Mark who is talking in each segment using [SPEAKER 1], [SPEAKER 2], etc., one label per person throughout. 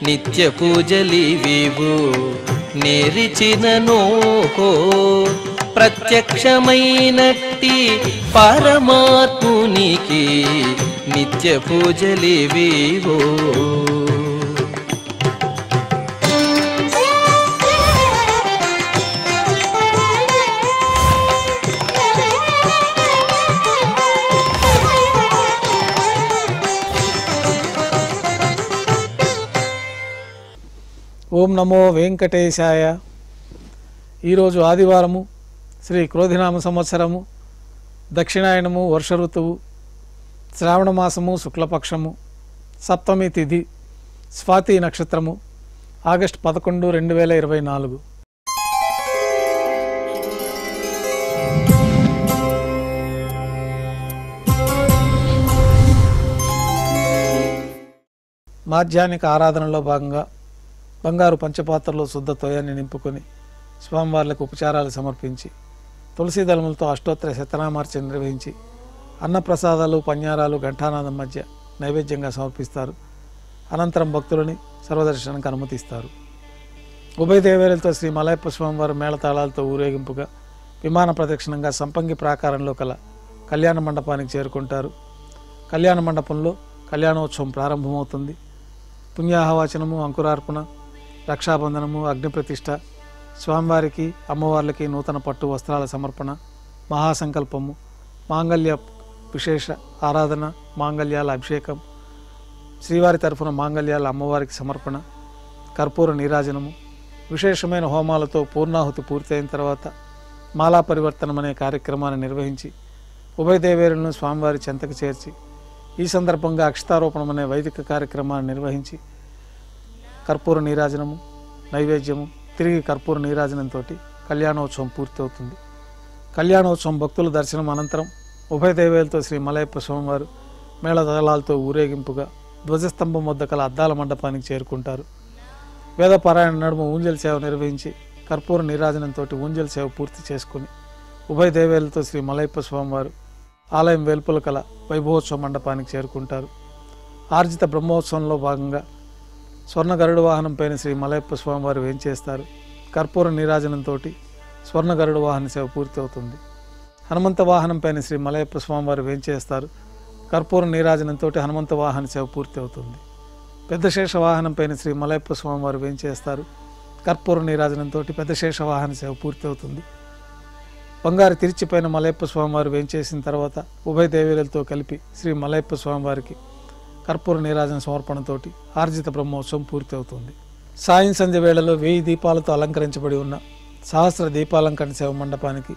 [SPEAKER 1] నిత్య పూజలివివు నేరిచిననో ప్రత్యక్షమైనట్టి పరమాత్మునికి నిత్య పూజలివివో.
[SPEAKER 2] ఓం నమో వెంకటేశాయ. ఈరోజు ఆదివారము, శ్రీ క్రోధినామ సంవత్సరము, దక్షిణాయనము, వర్ష ఋతువు, శ్రావణ మాసము, శుక్లపక్షము, సప్తమి తిథి, స్వాతి నక్షత్రము, ఆగస్టు 11, 2024. మాధ్యాహ్నిక ఆరాధనలో భాగంగా బంగారు పంచపాత్రలో శుద్ధ తోయాన్ని నింపుకొని స్వామివార్లకు ఉపచారాలు సమర్పించి తులసి దళములతో అష్టోత్తర శతనామార్చన నిర్వహించి అన్నప్రసాదాలు, పన్యారాలు ఘంటానాదం మధ్య నైవేద్యంగా సమర్పిస్తారు. అనంతరం భక్తులని సర్వదర్శనానికి అనుమతిస్తారు. ఉభయ దేవేరులతో శ్రీ మలయప్ప స్వామివారు మేళతాళాలతో ఊరేగింపుగా విమాన ప్రదక్షిణంగా సంపంగి ప్రాకారంలో కల కళ్యాణ మండపానికి చేరుకుంటారు. కళ్యాణ మండపంలో కళ్యాణోత్సవం ప్రారంభమవుతుంది. పుణ్యాహవాచనము, అంకురార్పణ, రక్షాబంధనము, అగ్నిప్రతిష్ఠ, స్వామివారికి అమ్మవార్లకి నూతన పట్టు వస్త్రాల సమర్పణ, మహాసంకల్పము, మాంగళ్య విశేష ఆరాధన, మాంగళ్యాల అభిషేకం, శ్రీవారి తరఫున మాంగళ్యాల అమ్మవారికి సమర్పణ, కర్పూర నీరాజనము, విశేషమైన హోమాలతో పూర్ణాహుతి పూర్తయిన తర్వాత మాలా పరివర్తనం అనే కార్యక్రమాన్ని నిర్వహించి ఉభయ దేవేరులను స్వామివారి చెంతకు చేర్చి ఈ సందర్భంగా అక్షతారోపణం అనే వైదిక కార్యక్రమాన్ని నిర్వహించి కర్పూర నీరాజనము, నైవేద్యము, తిరిగి కర్పూర నీరాజనంతో కళ్యాణోత్సవం పూర్తవుతుంది. కళ్యాణోత్సవం భక్తుల దర్శనం అనంతరం ఉభయ దేవేలతో శ్రీ మలయప్ప స్వామివారు మేళతాళాలతో ఊరేగింపుగా ధ్వజస్తంభం వద్ద కల అద్దాల మండపానికి చేరుకుంటారు. వేదపారాయణ నడుమ ఊంజల్ సేవ నిర్వహించి కర్పూర నీరాజనంతో ఊంజల్ సేవ పూర్తి చేసుకుని ఉభయ దేవేలతో శ్రీ మలయప్ప స్వామివారు ఆలయం వెలుపల కల వైభవోత్సవ మండపానికి చేరుకుంటారు. ఆర్జిత బ్రహ్మోత్సవంలో భాగంగా స్వర్ణ గరుడ వాహనం పైన శ్రీ మలయప్ప స్వామివారు వేంచేస్తారు. కర్పూర నీరాజనంతో స్వర్ణ గరుడ వాహన సేవ పూర్తి అవుతుంది. హనుమంత వాహనం పైన శ్రీ మలయప్ప స్వామివారు వేంచేస్తారు. కర్పూర నీరాజనంతో హనుమంత వాహన సేవ పూర్తి అవుతుంది. పెద్ద శేష వాహనం పైన శ్రీ మలయప్ప స్వామివారు వేంచేస్తారు. కర్పూర నీరాజనంతో పెద్ద శేష వాహన సేవ పూర్తి అవుతుంది. బంగారు తిరిచిపైన మలయప్ప స్వామివారు వేంచేసిన తర్వాత ఉభయ దేవేరులతో కలిపి శ్రీ మలయప్ప స్వామివారికి కర్పూర నీరాజన సమర్పణతోటి ఆర్జిత బ్రహ్మోత్సవం పూర్తి అవుతుంది. సాయం సంధ్య వేళలో 1000 దీపాలతో అలంకరించబడి ఉన్న సహస్ర దీపాలంకరణ సేవ మండపానికి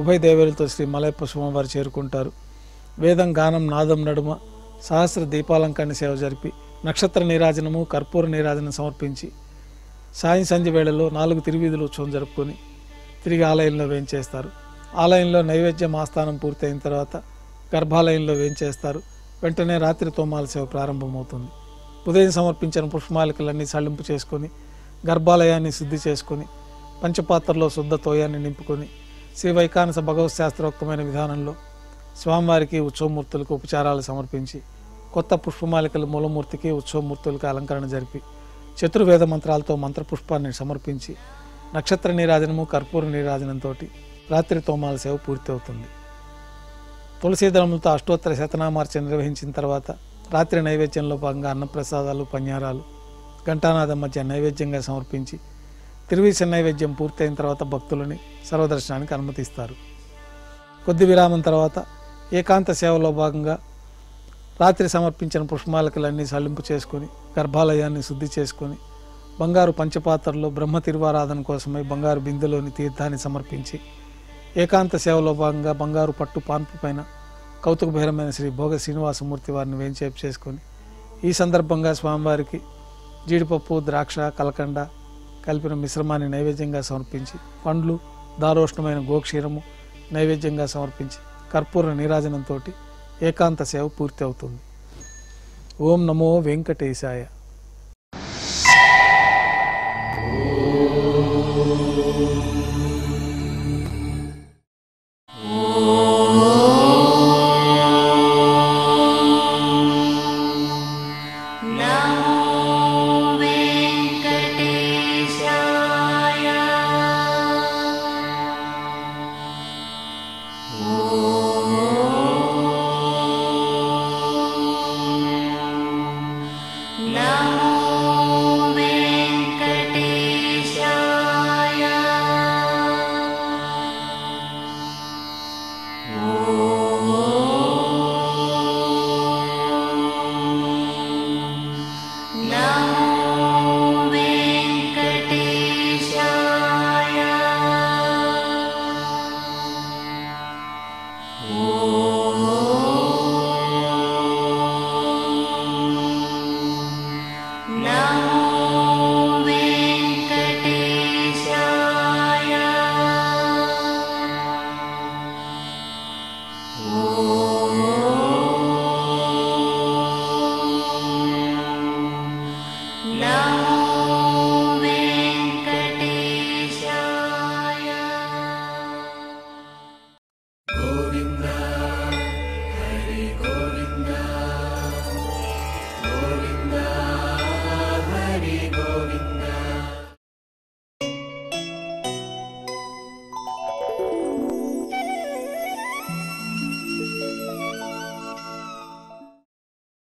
[SPEAKER 2] ఉభయ దేవేరులతో శ్రీ మలయప్ప స్వామివారు చేరుకుంటారు. వేదం, గానం, నాదం నడుమ సహస్ర దీపాలంకరణ సేవ జరిపి నక్షత్ర నీరాజనము, కర్పూర నీరాజనం సమర్పించి సాయం సంధ్య వేళలో 4 తిరువీధుల ఉత్సవం జరుపుకొని తిరిగి ఆలయంలో వేంచేస్తారు. ఆలయంలో నైవేద్యం ఆస్థానం పూర్తయిన తర్వాత గర్భాలయంలో వేంచేస్తారు. వెంటనే రాత్రి తోమాల సేవ ప్రారంభమవుతుంది. ఉదయం సమర్పించిన పుష్పమాలికలన్నీ సళ్ళింపు చేసుకొని గర్భాలయాన్ని శుద్ధి చేసుకొని పంచపాత్రలో శుద్ధ తోయాన్ని నింపుకొని శ్రీ వైకానస భగవత్ శాస్త్రోక్తమైన విధానంలో స్వామివారికి ఉత్సవమూర్తులకు ఉపచారాలు సమర్పించి కొత్త పుష్పమాలికలు మూలమూర్తికి ఉత్సవమూర్తులకు అలంకరణ జరిపి చతుర్వేద మంత్రాలతో మంత్రపుష్పాన్ని సమర్పించి నక్షత్ర నీరాజనము, కర్పూర నీరాజనంతో రాత్రి తోమాల సేవ పూర్తి అవుతుంది. తులసి దళములతో అష్టోత్తర శతనామార్చన నిర్వహించిన తర్వాత రాత్రి నైవేద్యంలో భాగంగా అన్నప్రసాదాలు, పన్యారాలు ఘంటానాదం మధ్య నైవేద్యంగా సమర్పించి తిరువీస నైవేద్యం పూర్తయిన తర్వాత భక్తులని సర్వదర్శనానికి అనుమతిస్తారు. కొద్ది విరామం తర్వాత ఏకాంత సేవలో భాగంగా రాత్రి సమర్పించిన పుష్పమాలికలన్నీ సళ్ళింపు చేసుకొని గర్భాలయాన్ని శుద్ధి చేసుకొని బంగారు పంచపాత్రలో బ్రహ్మ తిరువారాధన కోసమై బంగారు బిందెలోని తీర్థాన్ని సమర్పించి ఏకాంత సేవలో భాగంగా బంగారు పట్టు పాన్పు పైన కౌతుకభైరమైన శ్రీ భోగ శ్రీనివాసమూర్తి వారిని వేంచేపు చేసుకొని ఈ సందర్భంగా స్వామివారికి జీడిపప్పు, ద్రాక్ష, కలకండ కలిపిన మిశ్రమాన్ని నైవేద్యంగా సమర్పించి పండ్లు, దారోష్ణమైన గోక్షీరము నైవేద్యంగా సమర్పించి కర్పూర నీరాజనంతో ఏకాంత సేవ పూర్తి అవుతుంది. ఓం నమో వెంకటేశాయ.